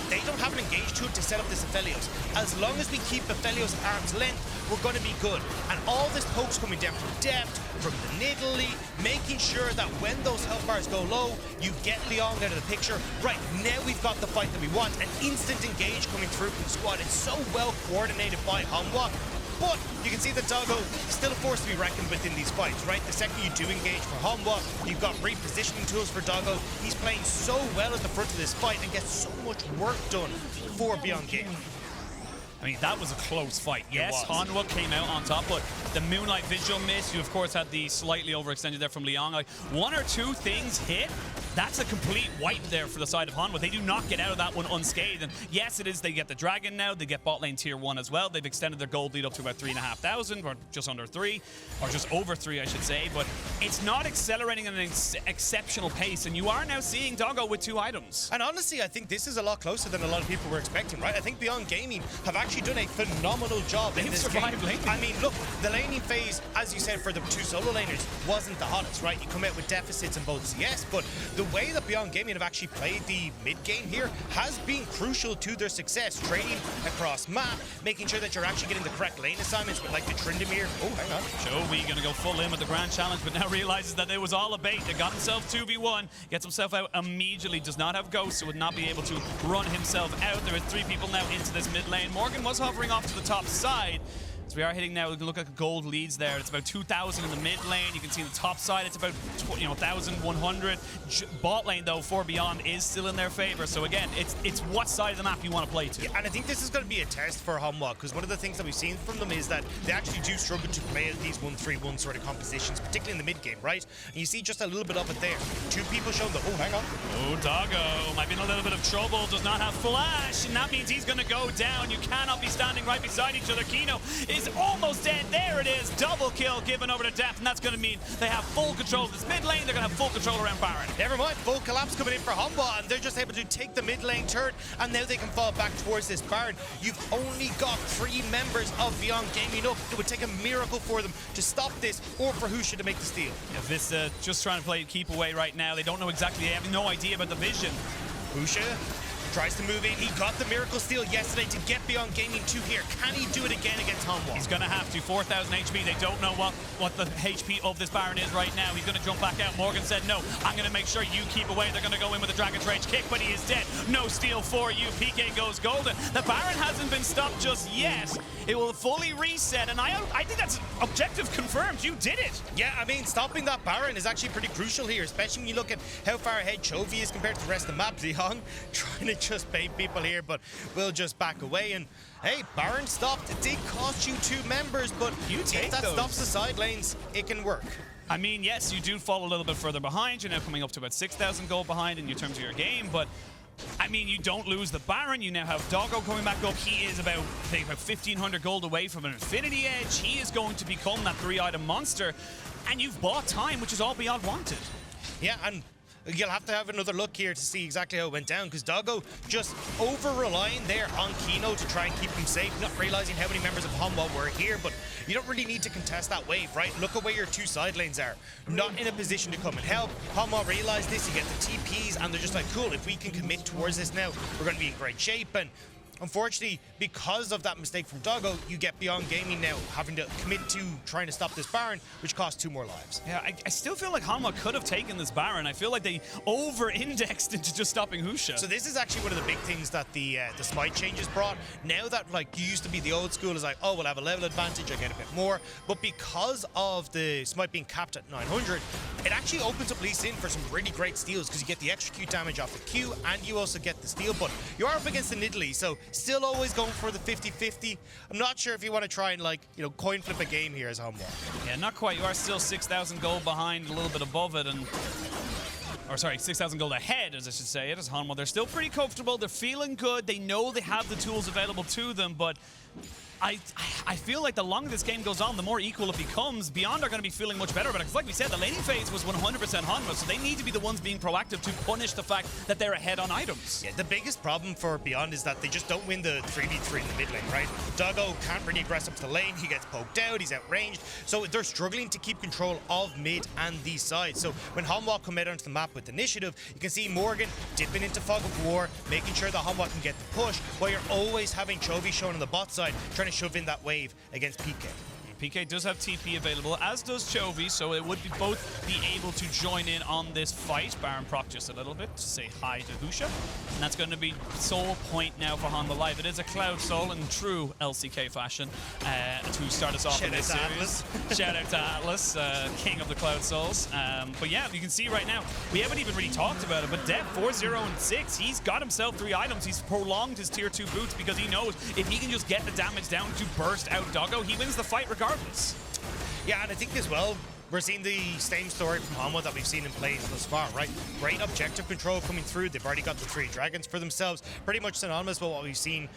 they don't have an engaged tool to set up this Aphelios. As long as we keep Aphelios arm's length, we're going to be good. And all this poke's coming down from Deft, from the Nidalee, making sure that when those health bars go low, you get Liang out of the picture. Right, now we've got the fight that we want. An instant engage coming through from the squad. It's so well coordinated by Hanwha. But you can see that Doggo is still a force to be reckoned with in these fights, right? The second you do engage for Hanwha, you've got repositioning tools for Doggo. He's playing so well at the front of this fight and gets so much work done for Beyond Gaming. I mean, that was a close fight. Yes, Hanwha came out on top, but the Moonlight Vigil miss, you of course had the slightly overextended there from Liang. Like, one or two things hit, that's a complete wipe there for the side of Hanwha. They do not get out of that one unscathed. And yes, it is, they get the Dragon now, they get bot lane tier 1 as well. They've extended their gold lead up to about 3,500, or just under 3, or just over 3, I should say. But it's not accelerating at an exceptional pace, and you are now seeing Doggo with 2 items. And honestly, I think this is a lot closer than a lot of people were expecting, right? I think Beyond Gaming have actually actually done a phenomenal job in this game. Laning. I mean, look, the laning phase, as you said, for the two solo laners wasn't the hottest, right? You come out with deficits in both CS, but the way that Beyond Gaming have actually played the mid game here has been crucial to their success. Trading across map, making sure that you're actually getting the correct lane assignments with like the Tryndamere. Oh, hang on. Chovy gonna go full in with the Grand Challenge, but now realizes that it was all a bait. They got himself 2v1, gets himself out immediately, does not have Ghost, so would not be able to run himself out. There are 3 people now into this mid lane. Morgan was hovering off to the top side. So we are hitting now, we can look at gold leads there. It's about 2,000 in the mid lane. You can see the top side, it's about 1,100. Bot lane though, for Beyond is still in their favor. So again, it's what side of the map you want to play to. Yeah, and I think this is going to be a test for Hanwha, because one of the things that we've seen from them is that they actually do struggle to play these 1-3-1 sort of compositions, particularly in the mid game, right? And you see just a little bit of it there. 2 people showing the, oh, hang on. Oh, Doggo might be in a little bit of trouble, does not have flash, and that means he's going to go down. You cannot be standing right beside each other. Kino is almost dead. There it is. Double kill given over to Deft, and that's going to mean they have full control of this mid lane. They're going to have full control around Baron. Never mind, full collapse coming in for Hanwha, and they're just able to take the mid lane turret, and now they can fall back towards this Baron. You've only got 3 members of Beyond Gaming up. It would take a miracle for them to stop this, or for Husha to make the steal. Yeah, Vsta just trying to play keep away right now. They don't know exactly. They have no idea about the vision. Husha tries to move in. He got the miracle steal yesterday to get Beyond Gaming 2 here. Can he do it again against Hanwha? He's going to have to. 4,000 HP. They don't know what the HP of this Baron is right now. He's going to jump back out. Morgan said, no, I'm going to make sure you keep away. They're going to go in with a Dragon's Rage kick, but he is dead. No steal for you. PK goes golden. The Baron hasn't been stopped just yet. It will fully reset, and I think that's objective confirmed. You did it. Yeah, I mean, stopping that Baron is actually pretty crucial here, especially when you look at how far ahead Chovy is compared to the rest of the map. Liang trying to just bait people here, but we'll just back away. And hey, Baron stopped. It did cost you 2 members, but you take if that those. stops the side lanes, it can work. I mean, yes, you do fall a little bit further behind. You're now coming up to about 6,000 gold behind in terms of your game, but I mean, you don't lose the Baron. You now have Doggo coming back up. He is about 1,500 gold away from an Infinity Edge. He is going to become that 3-item monster, and you've bought time, which is all Beyond wanted. Yeah, and you'll have to have another look here to see exactly how it went down, because Doggo just over-relying there on Kino to try and keep him safe, not realizing how many members of Hanwha were here, but you don't really need to contest that wave, right? Look at where your 2 side lanes are. Not in a position to come and help. Hanwha realize this, you get the TPs, and they're just like, cool, if we can commit towards this now, we're going to be in great shape. And unfortunately, because of that mistake from Doggo, you get Beyond Gaming now having to commit to trying to stop this Baron, which costs 2 more lives. Yeah, I still feel like Hanwha could have taken this Baron. I feel like they over-indexed into just stopping Husha. So this is actually one of the big things that the smite changes brought. Now that like you used to be the old school is like, oh, we'll have a level advantage, I get a bit more. But because of the smite being capped at 900, it actually opens up Lee Sin for some really great steals, because you get the extra Q damage off the Q, and you also get the steal. But you are up against the Nidalee, so still always going for the 50-50. I'm not sure if you want to try and, like, coin flip a game here as Hanwha. Yeah, not quite. You are still 6,000 gold behind, a little bit above it, and... Or sorry, 6,000 gold ahead, as I should say it, as Hanwha. They're still pretty comfortable. They're feeling good. They know they have the tools available to them, but... I feel like the longer this game goes on, the more equal it becomes. Beyond are going to be feeling much better, but like we said, the laning phase was 100% Hanwha, so they need to be the ones being proactive to punish the fact that they're ahead on items. Yeah, the biggest problem for Beyond is that they just don't win the 3v3 in the mid lane, right? Doggo can't really aggress up to the lane, he gets poked out, he's outranged, so they're struggling to keep control of mid and these sides. So when Hanwha come out onto the map with initiative, you can see Morgan dipping into Fog of War, making sure that Hanwha can get the push, while you're always having Chovy shown on the bot side, trying to shove in that wave against PK. PK does have TP available, as does Chovy, so it would both be able to join in on this fight. Baron proc just a little bit to say hi to Husha, and that's going to be sole point now for Hanwha Live. It is a Cloud Soul in true LCK fashion to start us off in this series. Shout out to Atlas, king of the Cloud Souls. But yeah, you can see right now, we haven't even really talked about it, but Deft 4-0-6, he's got himself 3 items. He's prolonged his tier 2 boots because he knows if he can just get the damage down to burst out Doggo, he wins the fight regardless. Yeah, and I think as well, we're seeing the same story from Hanwha that we've seen in plays thus far, right? Great objective control coming through. They've already got the 3 dragons for themselves. Pretty much synonymous with what we've seen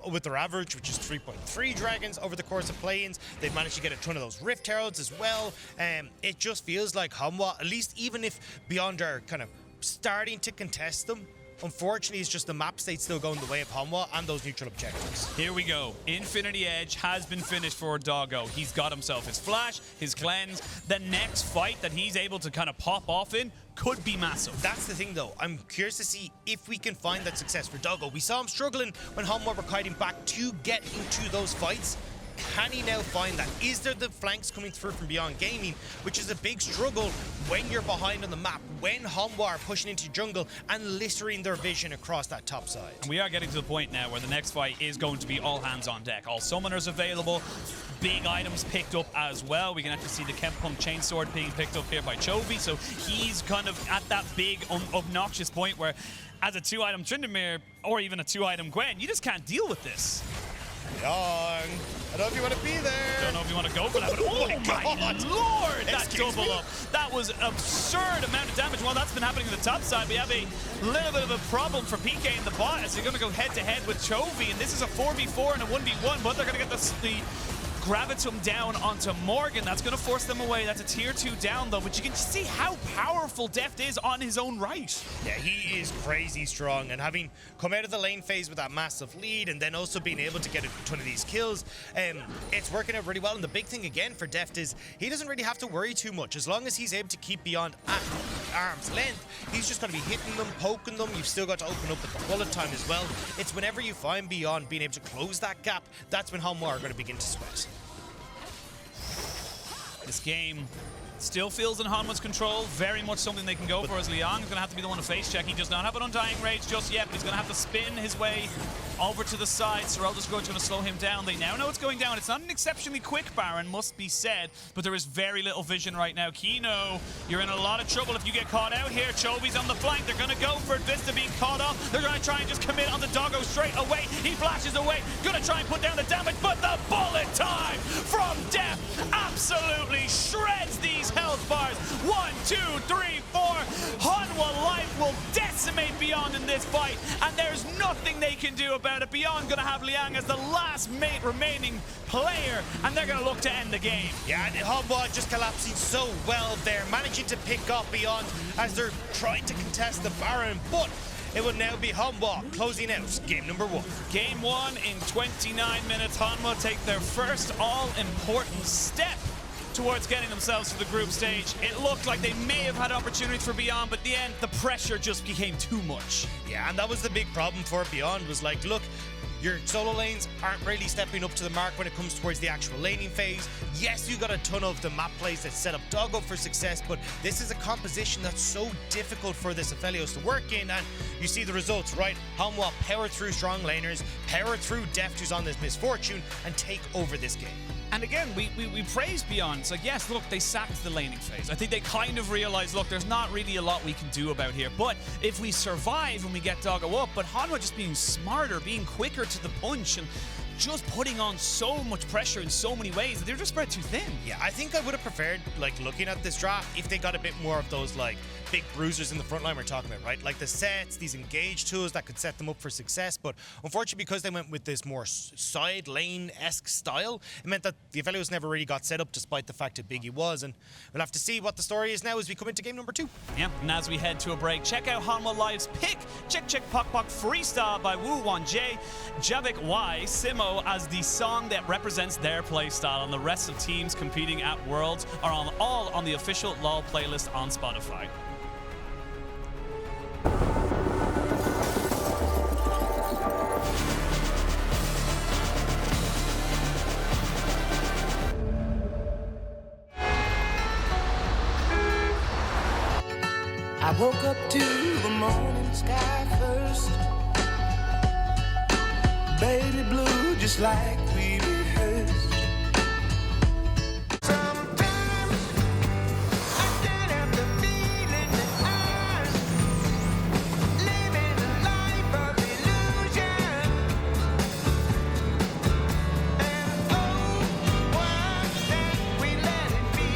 with their average, which is 3.3 dragons over the course of play-ins. They've managed to get a ton of those Rift Heralds as well. It just feels like Hanwha, at least even if Beyond are kind of starting to contest them, Unfortunately, it's just the map state still going the way of Hanwha and those neutral objectives. Here we go. Infinity Edge has been finished for Doggo. He's got himself his flash, his cleanse. The next fight that he's able to kind of pop off in could be massive. That's the thing, though. I'm curious to see if we can find that success for Doggo. We saw him struggling when Hanwha were kiting back to get into those fights. Can he now find that? Is there the flanks coming through from Beyond Gaming, which is a big struggle when you're behind on the map, when Hanwha are pushing into jungle and littering their vision across that top side. And we are getting to the point now where the next fight is going to be all hands on deck. All summoners available, big items picked up as well. We can actually see the Kempunk Chainsword being picked up here by Chovy, so he's kind of at that big, obnoxious point where as a 2-item Tryndamere or even a 2-item Gwen, you just can't deal with this. Young. I don't know if you want to be there. Don't know if you want to go for that, but oh my lord, that double up. That was absurd amount of damage. Well, that's been happening on the top side. We have a little bit of a problem for PK in the bot as they're going to go head-to-head with Chovy, and this is a 4v4 and a 1v1, but they're going to get the Gravitum down onto Morgan. That's going to force them away. That's a tier 2 down, though, but you can see how powerful Deft is on his own right. Yeah, he is crazy strong, and having come out of the lane phase with that massive lead and then also being able to get a ton of these kills, it's working out really well. And the big thing again for Deft is he doesn't really have to worry too much. As long as he's able to keep Beyond at arm's length, he's just going to be hitting them, poking them. You've still got to open up with the bullet time as well. It's whenever you find Beyond being able to close that gap, that's when Hanwha are going to begin to sweat. This game still feels in Hanwha's control. Very much something they can go for, as Liang is going to have to be the one to face check. He does not have an Undying Rage just yet, but he's going to have to spin his way over to the side. Sorelda's going to slow him down. They now know it's going down. It's not an exceptionally quick Baron, must be said, but there is very little vision right now. Kino, you're in a lot of trouble if you get caught out here. Chovy's on the flank. They're going to go for it. Vsta being caught off. They're going to try and just commit on the Doggo straight away. He flashes away. Going to try and put down the damage, but the bullet time from Deft absolutely shreds these health bars. 1, 2, 3, 4. Hanwha Life will decimate Beyond in this fight, and there's nothing they can do about it. Beyond going to have Liang as the last remaining player, and they're going to look to end the game. Yeah, and Hanwha just collapsing so well there, managing to pick off Beyond as they're trying to contest the Baron, but it will now be Hanwha closing out game number 1. Game 1 in 29 minutes. Hanwha take their first all-important step towards getting themselves to the group stage. It looked like they may have had opportunities for Beyond, but at the end, the pressure just became too much. Yeah, and that was the big problem for Beyond, was like, look, your solo lanes aren't really stepping up to the mark when it comes towards the actual laning phase. Yes, you got a ton of the map plays that set up Doggo for success, but this is a composition that's so difficult for this Aphelios to work in, and you see the results, right? Hanwha power through strong laners, power through Deft, who's on this misfortune, and take over this game. And again, we praise Beyond. It's like, yes, look, they sacked the laning phase. I think they kind of realized, look, there's not really a lot we can do about here. But if we survive and we get Doggo up, but Hanwha just being smarter, being quicker to the punch, and just putting on so much pressure in so many ways that they're just spread too thin. Yeah, I think I would have preferred, like, looking at this draft, if they got a bit more of those, like, big bruisers in the front line we're talking about, right? Like the sets, these engage tools that could set them up for success. But unfortunately, because they went with this more side lane-esque style, it meant that the Aphelios never really got set up, despite the fact that Biggie was. And we'll have to see what the story is now as we come into game number 2. Yeah, and as we head to a break, check out Hanwha Live's pick. Check Pok Pok Freestyle by Wu1J, Javik Y, Simo as the song that represents their playstyle, and the rest of teams competing at Worlds are all on the official LoL playlist on Spotify. I woke up to the morning sky first, baby blue, just like we rehearsed. Sometimes I can't have the feeling that I'm living a life of illusion. And oh, why can't we let it be?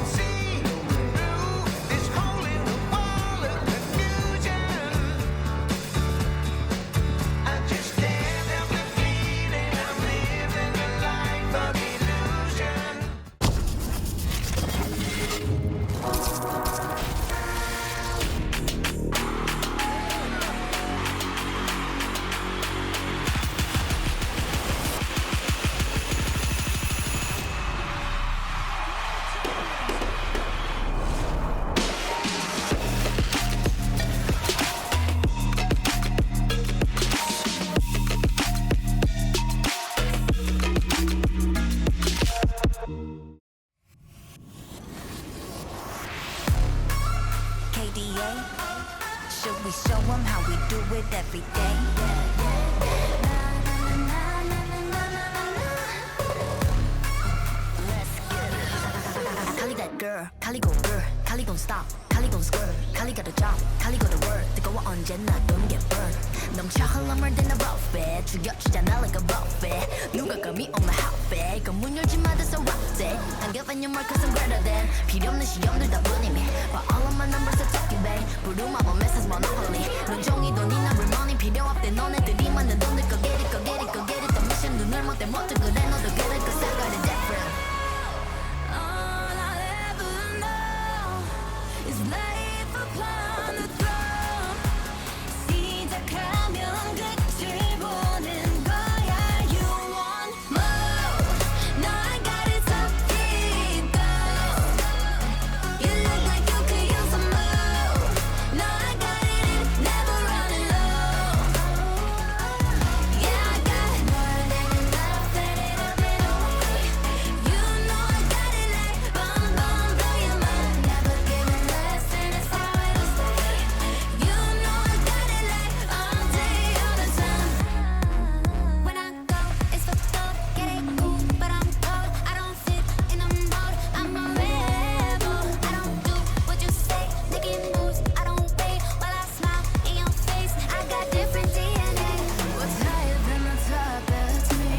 See through this hole in the wall of confusion. I just can't help the feeling I'm living way? Should we show them how we do it every day? Let's get it. Kali that girl, Kali go girl, Kali gon' stop, Kali gon' skirt, Kali got a job, Kali go to work. 뜨거워 언제나 don't get burned. 넘쳐 흘러물 든 a buffet, 죽여주잖아 like a buffet. 누가 감히 on the hotbed, 이건 문 열지 마, that's a rough day. I'm giving you more cause I'm greater than. 필요 없는 시험들 다 뿐이미. But all of my numbers are talking babe. 부루마법 message monopoly. 눈종이 돈이나 remoney 필요 없대. 너네들이 만든 돈들 go get it, go get it, go get it. The mission 눈을 못 떼, 못해 그래 너도 그래 cause I got it different. All I ever know is life upon the throne. 시작하면 끝을 보는 거야. You want more? No, I got it so deep down. You look like you could use some more. No, I got it and never running low. Yeah, I got more than enough, set it up and away. You know I got it like boom, boom, blow your mind. Never giving less and it's how it'll stay. You know I got it like all day, all the time. When I go, it's for gold, get it cool, but I'm cold. I don't fit in a mold, I'm a rebel. I don't do what you say, making moves, I don't wait while I smile in your face. I got different DNA. What's higher than the top? That's me.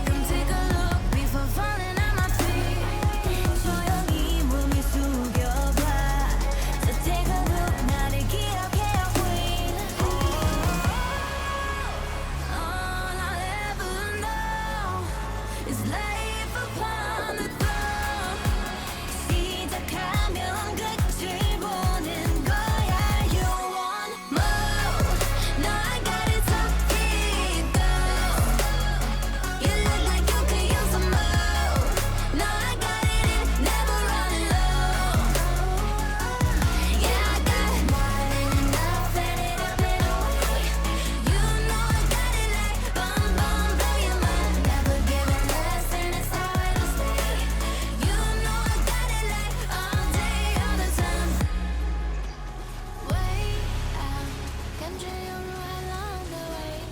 Come take a look before falling on my feet. 조용히 몸이 숙여봐. So take a look, 나를 기억해요, queen. All I ever know is life upon the throne. 시작하면 끝을 보는 거야. You want more? No, I got it so deep down. You look like you could use some more. No, I got it and never running low. Yeah, I got more than enough, set it up and away. You know I got it like boom, boom, blow your mind. Never giving less and it's how it'll stay. You know I got it like all day, all the time. Way out, 감정으로 along the way.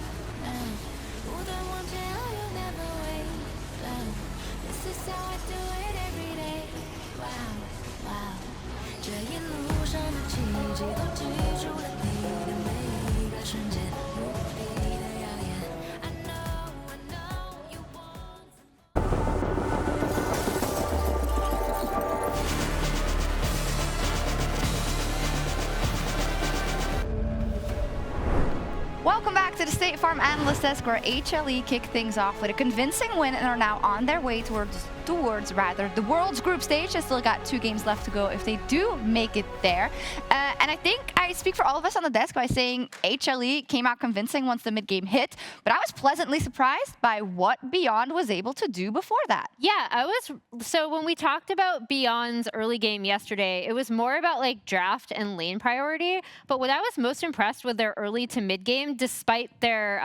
모든 문제야, you never wait. This is how I do it every day. Wow, wow. 这一路上的奇迹都记住了你的每一个瞬间，无比的耀眼。I know you want. Welcome back to the State Farm Analyst Desk, where HLE kick things off with a convincing win and are now on their way towards the World's Group Stage. They still got 2 games left to go if they do make it there. And I think I speak for all of us on the desk by saying HLE came out convincing once the mid-game hit, but I was pleasantly surprised by what Beyond was able to do before that. Yeah, I was. So when we talked about Beyond's early game yesterday, it was more about like draft and lane priority. But what I was most impressed with their early to mid game, despite their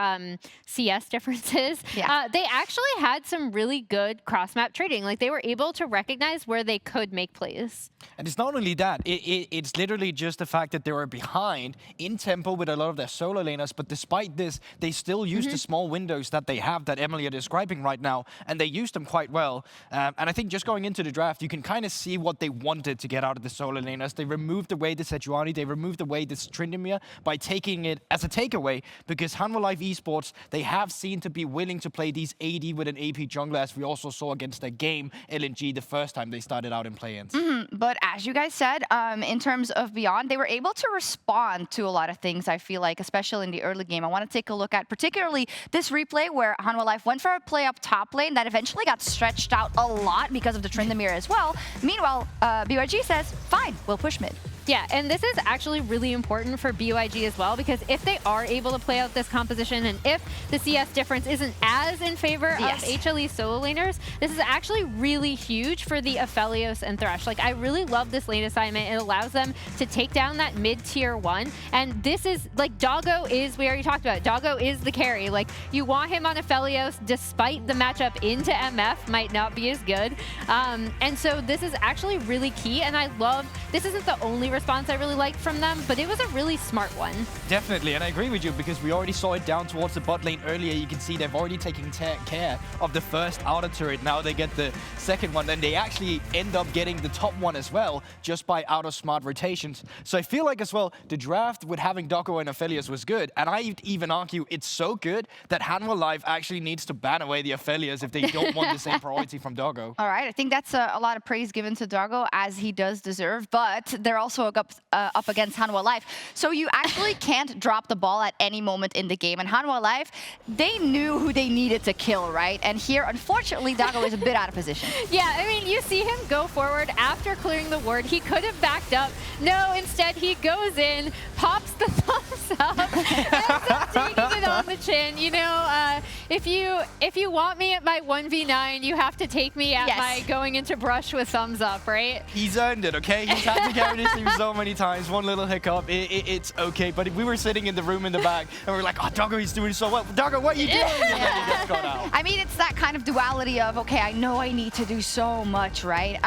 CS differences, they actually had some really good cross-map trading. Like they were able to recognize where they could make plays. And it's not only that, it's literally just the fact that they were behind in tempo with a lot of their solo laners, but despite this, they still use the small windows that they have that Emily are describing right now, and they used them quite well. And I think just going into the draft, you can kind of see what they wanted to get out of the solo laners. They removed away the Sejuani, they removed away this Tryndamere by taking it as a takeaway, because Hanwha Live Esports, they have seemed to be willing to play these AD with an AP jungler, as we also saw against their game LNG the first time they started out in play-ins. But as you guys said, in terms of Beyond, they were able to respond to a lot of things, I feel like, especially in the early game. I want to take a look at particularly this replay where Hanwha Life went for a play up top lane that eventually got stretched out a lot because of the Tryndamere as well. Meanwhile, BYG says, fine, we'll push mid. Yeah, and this is actually really important for BYG as well, because if they are able to play out this composition and if the CS difference isn't as in favor of HLE solo laners, this is actually really huge for the Aphelios and Thresh. Like, I really love this lane assignment. It allows them to take down that mid-tier 1. And this is, like, Doggo is, we already talked about it, Doggo is the carry. Like, you want him on Aphelios, despite the matchup into MF might not be as good. And so this is actually really key, and I love, this isn't the only response I really liked from them, but it was a really smart one. Definitely, and I agree with you because we already saw it down towards the bot lane earlier. You can see they've already taken care of the first outer turret. Now they get the second one, and they actually end up getting the top one as well, just by outer smart rotations. So I feel like as well, the draft with having Doggo and Aphelios was good, and I'd even argue it's so good that Hanwha Live actually needs to ban away the Aphelios if they don't want the same priority from Doggo. All right, I think that's a lot of praise given to Doggo, as he does deserve, but they're also up against Hanwha Live. So you actually can't drop the ball at any moment in the game, and Hanwha Live, they knew who they needed to kill, right? And here, unfortunately, Doggo is a bit out of position. Yeah, I mean, you see him go forward after clearing the ward. He could have backed up. No, instead he goes in, pops the thumbs up, ends up taking it on the chin. You know, if you want me at my 1v9, you have to take me at my going into brush with thumbs up, right? He's earned it, okay? He's had to carry this team so many times. One little hiccup, it's okay. But if we were sitting in the room in the back and we were like, oh, Doggo, he's doing so well. Doggo, what are you doing? And then he gets got out. I mean, it's that kind of duality of, okay, I know I need to do so much, right?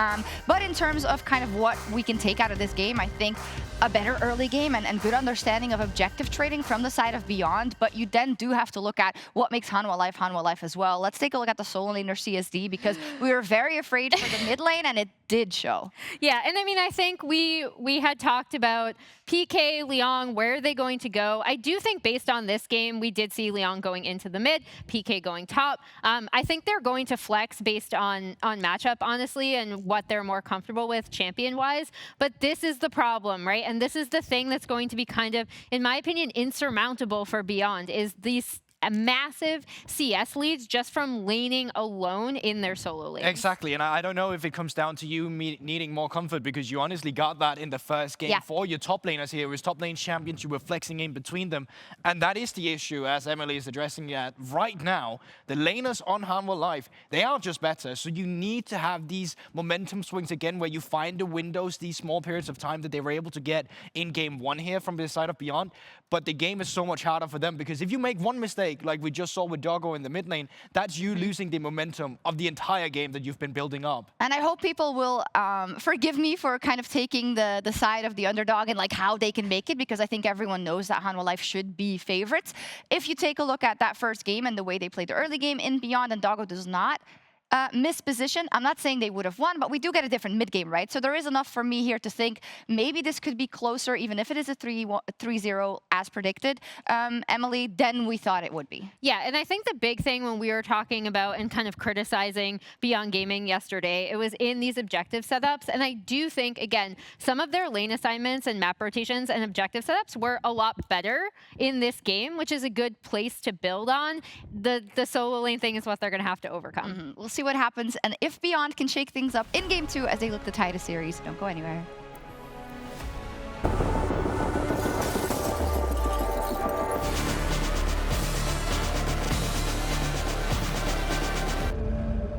But in terms of kind of what we can take out of this game, I think a better early game and good understanding of objective trading from the side of Beyond, but you then do have to look at what makes Hanwha Life as well. Let's take a look at the solo laner CSD, because we were very afraid for the mid lane, and it did show. Yeah, and I mean, I think we had talked about PK, Liang, where are they going to go? I do think based on this game, we did see Liang going into the mid, PK going top. I think they're going to flex based on matchup, honestly, and what they're more comfortable with champion-wise. But this is the problem, right? And this is the thing that's going to be kind of, in my opinion, insurmountable for Beyond, is these massive CS leads just from laning alone in their solo lanes. Exactly, and I don't know if it comes down to you needing more comfort, because you honestly got that in the first game for your top laners here. It was top lane champions, you were flexing in between them, and that is the issue, as Emily is addressing it right now. The laners on Hanwha Live, they are just better, so you need to have these momentum swings again where you find the windows, these small periods of time that they were able to get in game one here from the side of Beyond, but the game is so much harder for them, because if you make one mistake, like we just saw with Doggo in the mid lane, that's you losing the momentum of the entire game that you've been building up. And I hope people will forgive me for kind of taking the side of the underdog and like how they can make it, because I think everyone knows that Hanwha Life should be favorites. If you take a look at that first game and the way they played the early game in Beyond, and Doggo does not miss position, I'm not saying they would have won, but we do get a different mid game, right? So there is enough for me here to think maybe this could be closer, even if it is a 3-0 as predicted, Emily, than we thought it would be. Yeah, and I think the big thing when we were talking about and kind of criticizing Beyond Gaming yesterday, it was in these objective setups. And I do think, again, some of their lane assignments and map rotations and objective setups were a lot better in this game, which is a good place to build on. The solo lane thing is what they're going to have to overcome. We'll see what happens, and if Beyond can shake things up in game 2 as they look to tie the series. Don't go anywhere.